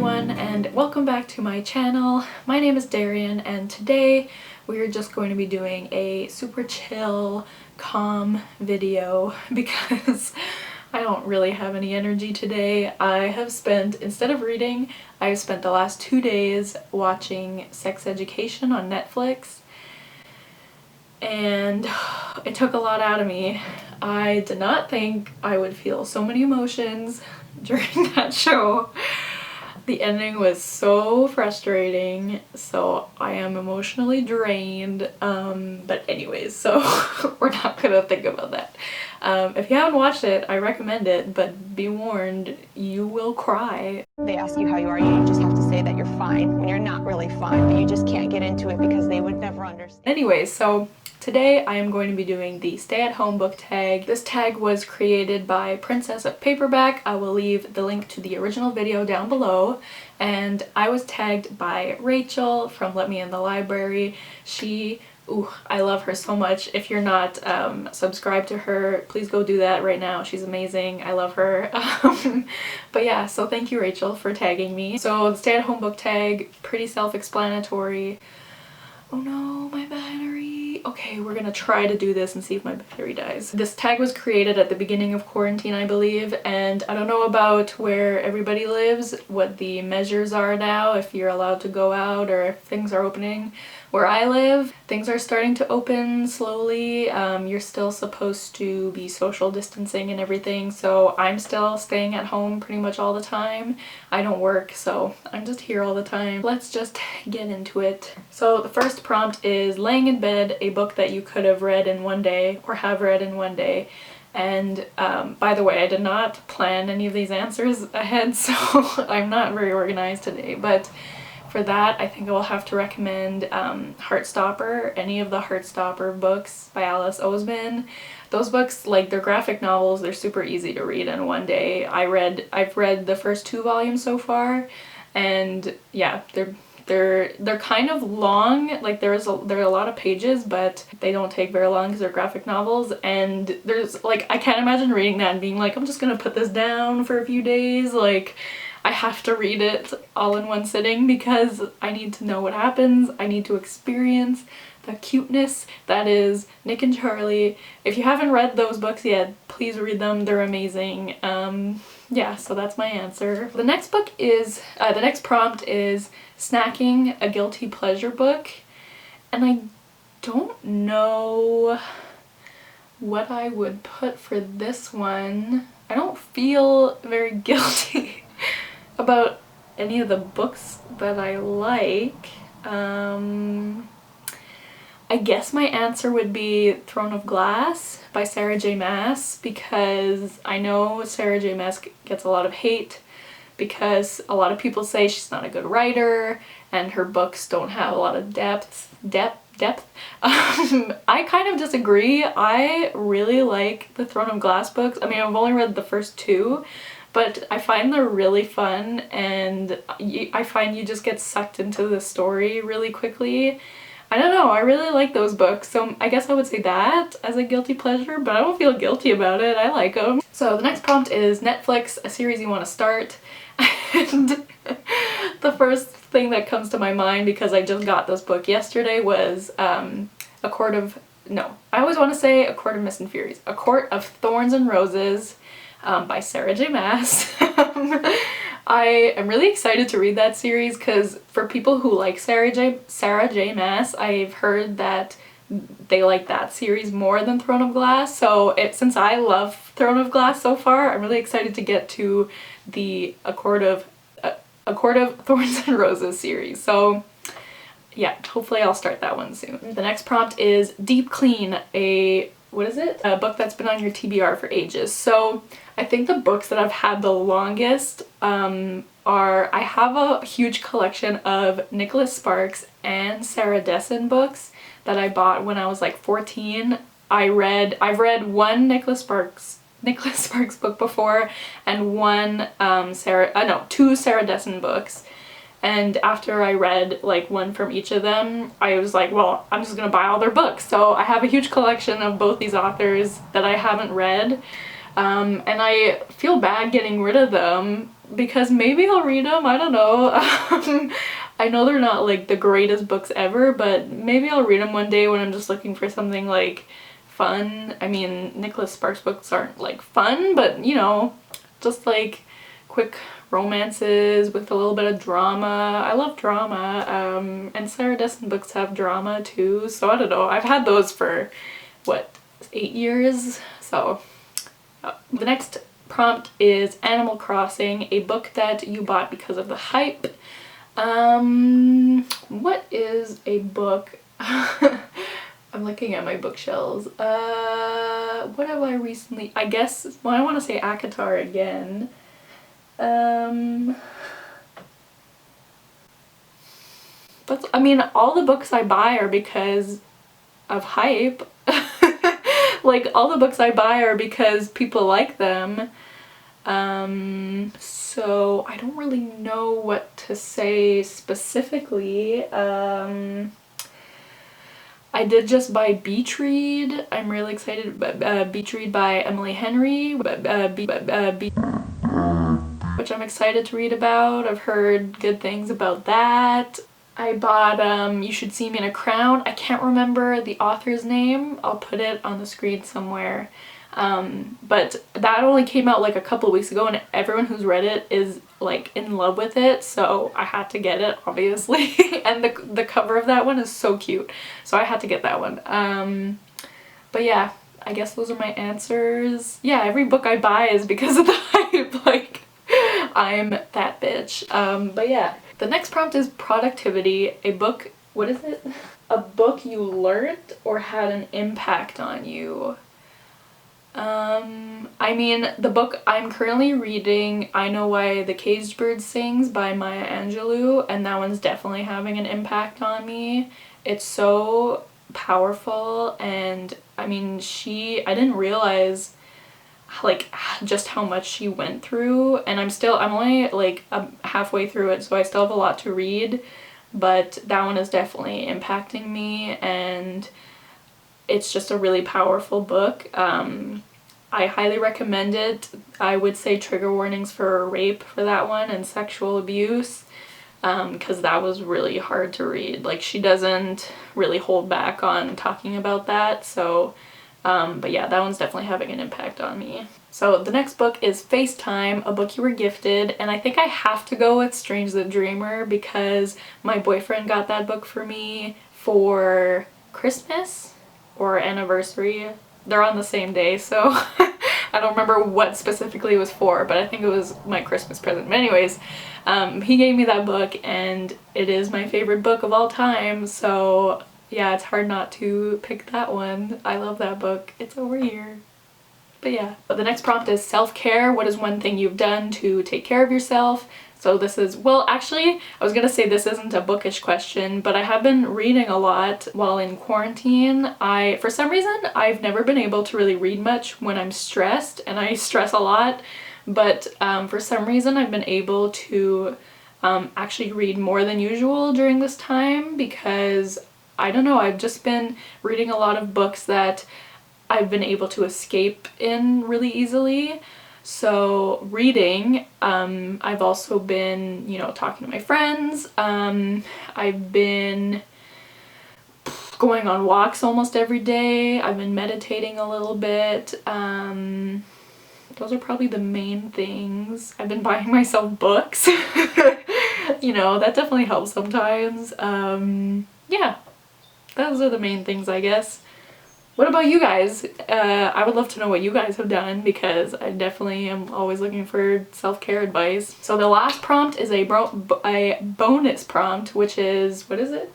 everyone, and welcome back to my channel. My name is Darian, and today we're just going to be doing a super chill, calm video because I don't really have any energy today. I have spent, instead of reading, I've spent the last 2 days watching Sex Education on Netflix, and it took a lot out of me. I did not think I would feel so many emotions during that show. The ending was so frustrating, so I am emotionally drained, but anyways, so we're not gonna think about that. If you haven't watched it, I recommend it, but be warned, you will cry. They ask you how you are, you just have to say that you're fine when you're not really fine, but you just can't get into it because they would never understand. Anyways, so today I am going to be doing the stay-at-home book tag. This tag was created by Princess of Paperback. I will leave the link to the original video down below. And I was tagged by Rachel from Let Me in the Library. I love her so much. If you're not subscribed to her, please go do that right now. She's amazing. I love her. But yeah, so thank you, Rachel, for tagging me. So the stay-at-home book tag, pretty self-explanatory. Oh no, my battery. Okay, we're gonna try to do this and see if my battery dies. This tag was created at the beginning of quarantine, I believe, and I don't know about where everybody lives, what the measures are now, if you're allowed to go out or if things are opening. Where I live, things are starting to open slowly. You're still supposed to be social distancing and everything, so I'm still staying at home pretty much all the time. I don't work, so I'm just here all the time. Let's just get into it. So the first prompt is laying in bed, a book that you could have read in one day or have read in one day. And by the way, I did not plan any of these answers ahead, so I'm not very organized today, but for that, I think I will have to recommend Heartstopper, any of the Heartstopper books by Alice Oseman. Those books, like, they're graphic novels, they're super easy to read in one day. I've read the first 2 volumes so far, and yeah, they're kind of long. Like, there are a lot of pages, but they don't take very long because they're graphic novels. And there's, like, I can't imagine reading that and being like, I'm just gonna put this down for a few days. Like, I have to read it all in one sitting because I need to know what happens. I need to experience the cuteness that is Nick and Charlie. If you haven't read those books yet, please read them. They're amazing. Yeah, so that's my answer. The next book is, the next prompt is snacking a guilty pleasure book. And I don't know what I would put for this one. I don't feel very guilty about any of the books that I like. I guess my answer would be Throne of Glass by Sarah J Maas, because I know Sarah J Maas gets a lot of hate because a lot of people say she's not a good writer and her books don't have a lot of depth. I kind of disagree. I really like the Throne of Glass books. I mean, I've only read the first 2, but I find they're really fun, and I find you just get sucked into the story really quickly. I don't know, I really like those books, so I guess I would say that as a guilty pleasure, but I don't feel guilty about it. I like them. So the next prompt is Netflix, a series you want to start. And the first thing that comes to my mind, because I just got this book yesterday, was I always want to say A Court of Mist and Furies. A Court of Thorns and Roses by Sarah J Maas. I am really excited to read that series because for people who like Sarah J Maas, I've heard that they like that series more than Throne of Glass. So since I love Throne of Glass so far, I'm really excited to get to the A Court of Thorns and Roses series. So yeah, hopefully I'll start that one soon. The next prompt is Deep Clean, a book that's been on your TBR for ages. So I think the books that I've had the longest I have a huge collection of Nicholas Sparks and Sarah Dessen books that I bought when I was like 14. I've read one Nicholas Sparks book before and two Sarah Dessen books. And after I read like one from each of them, I was like, well, I'm just gonna buy all their books. So I have a huge collection of both these authors that I haven't read. and I feel bad getting rid of them because maybe I'll read them, I don't know. I know they're not like the greatest books ever, but maybe I'll read them one day when I'm just looking for something like fun. I mean, Nicholas Sparks books aren't like fun, but you know, just like quick romances with a little bit of drama. I love drama, and Sarah Dessen books have drama too, so I don't know. I've had those for, what, 8 years? So, the next prompt is Animal Crossing, a book that you bought because of the hype. What is a book? I'm looking at my bookshelves. What have I recently? I guess, well, I want to say ACOTAR again. But I mean, all the books I buy are because of hype. Like, all the books I buy are because people like them. So I don't really know what to say specifically. I did just buy Beach Read. I'm really excited. Beach Read by Emily Henry, which I'm excited to read about. I've heard good things about that. I bought You Should See Me in a Crown. I can't remember the author's name. I'll put it on the screen somewhere. But that only came out like a couple weeks ago, and everyone who's read it is like in love with it, so I had to get it, obviously. And the cover of that one is so cute, so I had to get that one. But yeah, I guess those are my answers. Yeah, every book I buy is because of the hype. Like, I'm that bitch. But yeah, the next prompt is productivity. A book, what is it? A book you learned or had an impact on you. I mean, the book I'm currently reading, I Know Why the Caged Bird Sings by Maya Angelou, and that one's definitely having an impact on me. It's so powerful, and I mean, I didn't realize like just how much she went through, and I'm only like halfway through it, so I still have a lot to read, but that one is definitely impacting me, and it's just a really powerful book. I highly recommend it. I would say trigger warnings for rape for that one and sexual abuse, because that was really hard to read. Like, she doesn't really hold back on talking about that, so but yeah, that one's definitely having an impact on me. So the next book is FaceTime, a book you were gifted, and I think I have to go with Strange the Dreamer because my boyfriend got that book for me for Christmas or anniversary. They're on the same day, so I don't remember what specifically it was for, but I think it was my Christmas present. But anyways, he gave me that book, and it is my favorite book of all time, so yeah, it's hard not to pick that one. I love that book. It's over here. But yeah. But the next prompt is self-care. What is one thing you've done to take care of yourself? So this is, well, actually, I was gonna say this isn't a bookish question, but I have been reading a lot while in quarantine. For some reason, I've never been able to really read much when I'm stressed, and I stress a lot, but for some reason I've been able to actually read more than usual during this time because, I don't know, I've just been reading a lot of books that I've been able to escape in really easily. So reading, I've also been, you know, talking to my friends. I've been going on walks almost every day. I've been meditating a little bit. Those are probably the main things. I've been buying myself books. You know, that definitely helps sometimes. Yeah, those are the main things, I guess. What about you guys? I would love to know what you guys have done because I definitely am always looking for self-care advice. So the last prompt is a bonus prompt, which is, what is it?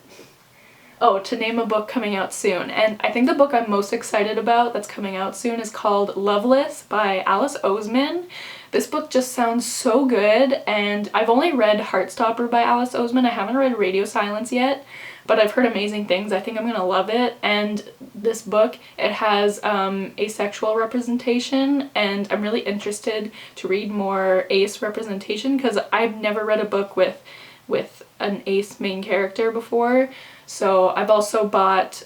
Oh, to name a book coming out soon. And I think the book I'm most excited about that's coming out soon is called Loveless by Alice Oseman. This book just sounds so good, and I've only read Heartstopper by Alice Oseman. I haven't read Radio Silence yet, but I've heard amazing things. I think I'm gonna love it. And this book, it has asexual representation, and I'm really interested to read more ace representation because I've never read a book with an ace main character before. So I've also bought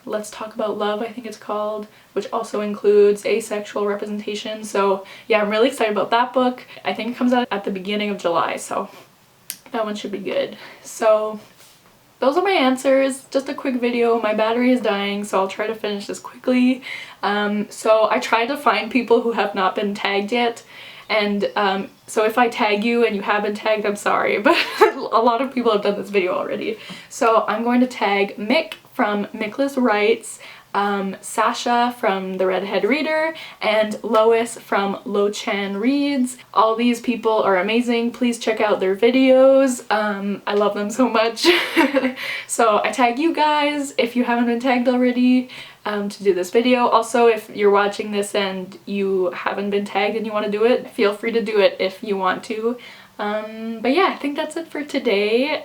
Let's Talk About Love, I think it's called, which also includes asexual representation. So yeah, I'm really excited about that book. I think it comes out at the beginning of July, so that one should be good. So those are my answers. Just a quick video. My battery is dying, so I'll try to finish this quickly. So I tried to find people who have not been tagged yet, and so if I tag you and you haven't tagged, I'm sorry, but a lot of people have done this video already. So I'm going to tag Mick from Mickless Writes, Sasha from The Redhead Reader, and Lois from Lo Chan Reads. All these people are amazing. Please check out their videos. I love them so much. So I tag you guys if you haven't been tagged already to do this video. Also, if you're watching this and you haven't been tagged and you want to do it, feel free to do it if you want to. But yeah, I think that's it for today.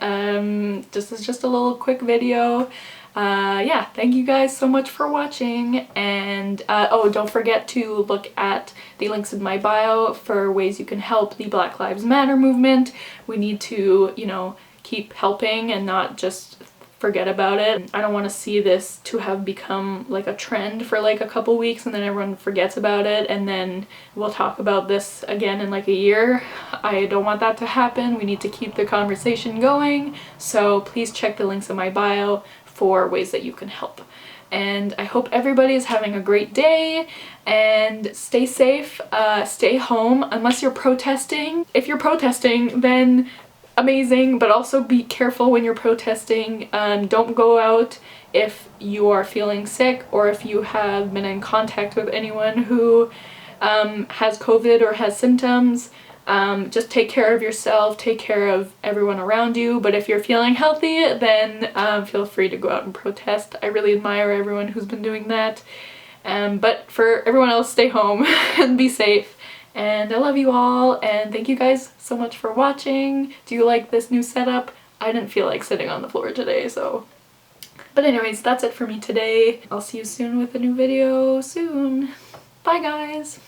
This is just a little quick video. Yeah, thank you guys so much for watching, and oh, don't forget to look at the links in my bio for ways you can help the Black Lives Matter movement. We need to, you know, keep helping and not just forget about it. I don't want to see this to have become like a trend for like a couple weeks and then everyone forgets about it and then we'll talk about this again in like a year. I don't want that to happen. We need to keep the conversation going, so please check the links in my bio for ways that you can help. And I hope everybody is having a great day, and stay safe, stay home unless you're protesting. If you're protesting, then amazing, but also be careful when you're protesting. Don't go out if you are feeling sick or if you have been in contact with anyone who has COVID or has symptoms. Just take care of yourself, take care of everyone around you, but if you're feeling healthy, then feel free to go out and protest. I really admire everyone who's been doing that. But for everyone else, stay home and be safe. And I love you all, and thank you guys so much for watching. Do you like this new setup? I didn't feel like sitting on the floor today, so... But anyways, that's it for me today. I'll see you soon with a new video soon. Bye guys!